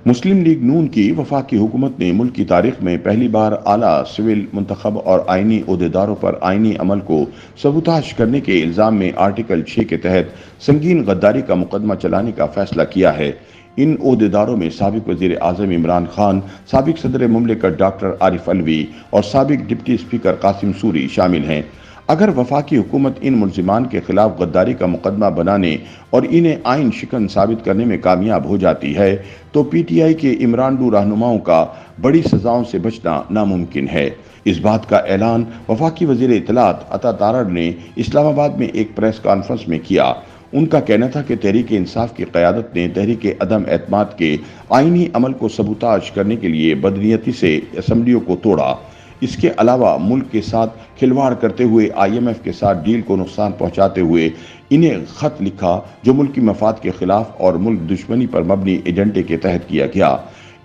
مسلم league نون کی وفاقی حکومت نے ملک کی تاریخ میں پہلی بار اعلیٰ سول منتخب اور آئینی عہدیداروں پر آئینی عمل کو سبوتاژ کرنے کے الزام میں آرٹیکل 6 کے تحت سنگین غداری کا مقدمہ چلانے کا فیصلہ کیا ہے۔ ان عہدیداروں میں سابق وزیر اعظم عمران خان، سابق صدر مملکت ڈاکٹر عارف علوی اور سابق ڈپٹی اسپیکر قاسم سوری شامل ہیں۔ اگر وفاقی حکومت ان ملزمان کے خلاف غداری کا مقدمہ بنانے اور انہیں آئین شکن ثابت کرنے میں کامیاب ہو جاتی ہے تو پی ٹی آئی کے عمران رہنماؤں کا بڑی سزاؤں سے بچنا ناممکن ہے۔ اس بات کا اعلان وفاقی وزیر اطلاعات عطا تارڑ نے اسلام آباد میں ایک پریس کانفرنس میں کیا۔ ان کا کہنا تھا کہ تحریک انصاف کی قیادت نے تحریک عدم اعتماد کے آئینی عمل کو سبوتاژ کرنے کے لیے بدنیتی سے اسمبلیوں کو توڑا۔ اس کے علاوہ ملک کے ساتھ کھلواڑ کرتے ہوئے آئی ایم ایف کے ساتھ ڈیل کو نقصان پہنچاتے ہوئے انہیں خط لکھا جو ملکی مفاد کے خلاف اور ملک دشمنی پر مبنی ایجنڈے کے تحت کیا گیا۔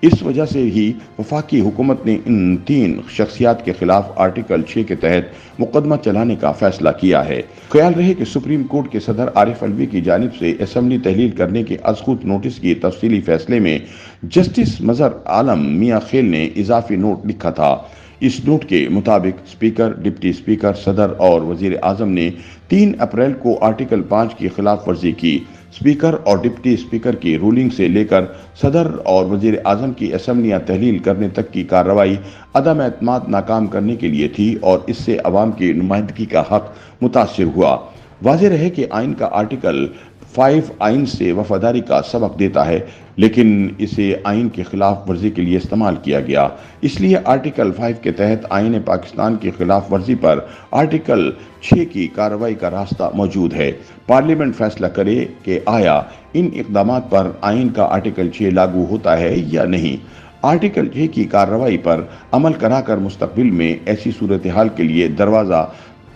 اس وجہ سے ہی وفاقی حکومت نے ان 3 شخصیات کے خلاف آرٹیکل 6 کے تحت مقدمہ چلانے کا فیصلہ کیا ہے۔ خیال رہے کہ سپریم کورٹ کے صدر عارف علوی کی جانب سے اسمبلی تحلیل کرنے کے از خود نوٹس کی تفصیلی فیصلے میں جسٹس مظہر عالم میاں خیل نے اضافی نوٹ لکھا تھا۔ اس نوٹ کے مطابق اسپیکر، ڈپٹی اسپیکر، صدر اور وزیر اعظم نے 3 اپریل کو آرٹیکل 5 کی خلاف ورزی کی۔ اسپیکر اور ڈپٹی اسپیکر کی رولنگ سے لے کر صدر اور وزیر اعظم کی اسمبلیاں تحلیل کرنے تک کی کارروائی عدم اعتماد ناکام کرنے کے لیے تھی اور اس سے عوام کی نمائندگی کا حق متاثر ہوا۔ واضح رہے کہ آئین کا آرٹیکل 5 آئین سے وفاداری کا سبق دیتا ہے، لیکن اسے آئین کے خلاف ورزی کے لیے استعمال کیا گیا۔ اس لیے آرٹیکل 5 کے تحت آئین پاکستان کی خلاف ورزی پر آرٹیکل 6 کی کارروائی کا راستہ موجود ہے۔ پارلیمنٹ فیصلہ کرے کہ آیا ان اقدامات پر آئین کا آرٹیکل 6 لاگو ہوتا ہے یا نہیں۔ آرٹیکل 6 کی کارروائی پر عمل کرا کر مستقبل میں ایسی صورتحال کے لیے دروازہ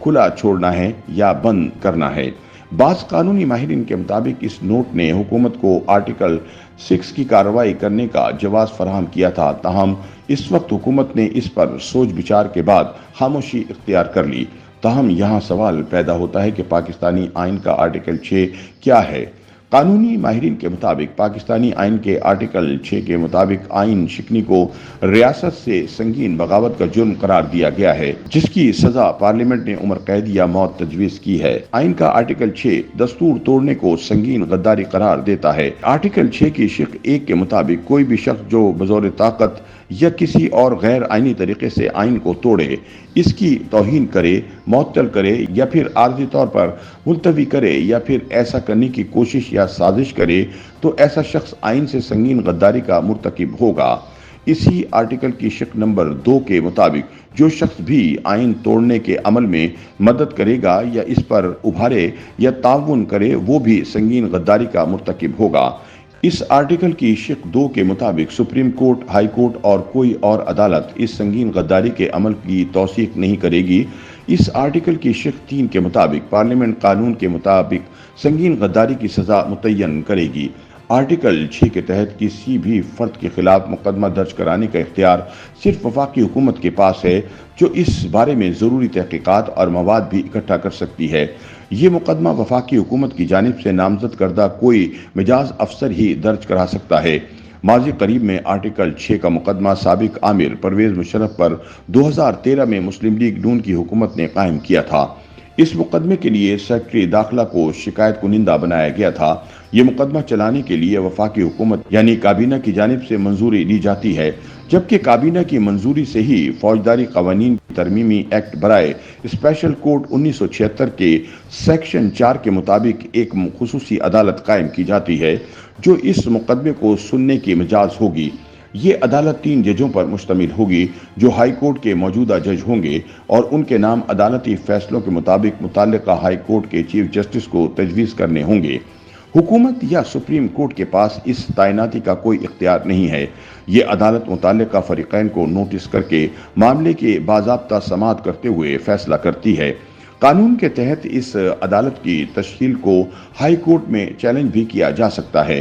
کھلا چھوڑنا ہے یا بند کرنا ہے۔ بعض قانونی ماہرین کے مطابق اس نوٹ نے حکومت کو آرٹیکل 6 کی کارروائی کرنے کا جواز فراہم کیا تھا، تاہم اس وقت حکومت نے اس پر سوچ بچار کے بعد خاموشی اختیار کر لی۔ تاہم یہاں سوال پیدا ہوتا ہے کہ پاکستانی آئین کا آرٹیکل 6 کیا ہے؟ قانونی ماہرین کے مطابق پاکستانی آئین کے آرٹیکل 6 کے مطابق آئین شکنی کو ریاست سے سنگین بغاوت کا جرم قرار دیا گیا ہے، جس کی سزا پارلیمنٹ نے عمر قید یا موت تجویز کی ہے۔ آئین کا آرٹیکل 6 دستور توڑنے کو سنگین غداری قرار دیتا ہے۔ آرٹیکل 6 کی شق 1 کے مطابق کوئی بھی شخص جو بزور طاقت یا کسی اور غیر آئینی طریقے سے آئین کو توڑے، اس کی توہین کرے، معطل کرے یا پھر عارضی طور پر ملتوی کرے یا پھر ایسا کرنے کی کوشش یا سازش کرے تو ایسا شخص آئین سے سنگین غداری کا مرتکب ہوگا۔ اسی آرٹیکل کی شق نمبر 2 کے مطابق جو شخص بھی آئین توڑنے کے عمل میں مدد کرے گا یا اس پر ابھارے یا تعاون کرے وہ بھی سنگین غداری کا مرتکب ہوگا۔ اس آرٹیکل کی شق 2 کے مطابق سپریم کورٹ، ہائی کورٹ اور کوئی اور عدالت اس سنگین غداری کے عمل کی توثیق نہیں کرے گی۔ اس آرٹیکل کی شق 3 کے مطابق پارلیمنٹ قانون کے مطابق سنگین غداری کی سزا متعین کرے گی۔ آرٹیکل 6 کے تحت کسی بھی فرد کے خلاف مقدمہ درج کرانے کا اختیار صرف وفاقی حکومت کے پاس ہے، جو اس بارے میں ضروری تحقیقات اور مواد بھی اکٹھا کر سکتی ہے۔ یہ مقدمہ وفاقی حکومت کی جانب سے نامزد کردہ کوئی مجاز افسر ہی درج کرا سکتا ہے۔ ماضی قریب میں آرٹیکل 6 کا مقدمہ سابق آمر پرویز مشرف پر 2013 میں مسلم لیگ نون کی حکومت نے قائم کیا تھا۔ اس مقدمے کے لیے سیکرٹری داخلہ کو شکایت کنندہ بنایا گیا تھا۔ یہ مقدمہ چلانے کے لیے وفاقی حکومت یعنی کابینہ کی جانب سے منظوری لی جاتی ہے، جبکہ کابینہ کی منظوری سے ہی فوجداری قوانین ترمیمی ایکٹ برائے اسپیشل کوڈ 1976 کے سیکشن 4 کے مطابق ایک خصوصی عدالت قائم کی جاتی ہے جو اس مقدمے کو سننے کی مجاز ہوگی۔ یہ عدالت 3 ججوں پر مشتمل ہوگی جو ہائی کورٹ کے موجودہ جج ہوں گے اور ان کے نام عدالتی فیصلوں کے مطابق متعلقہ ہائی کورٹ کے چیف جسٹس کو تجویز کرنے ہوں گے۔ حکومت یا سپریم کورٹ کے پاس اس تعیناتی کا کوئی اختیار نہیں ہے۔ یہ عدالت متعلقہ فریقین کو نوٹس کر کے معاملے کے باضابطہ سماعت کرتے ہوئے فیصلہ کرتی ہے۔ قانون کے تحت اس عدالت کی تشکیل کو ہائی کورٹ میں چیلنج بھی کیا جا سکتا ہے۔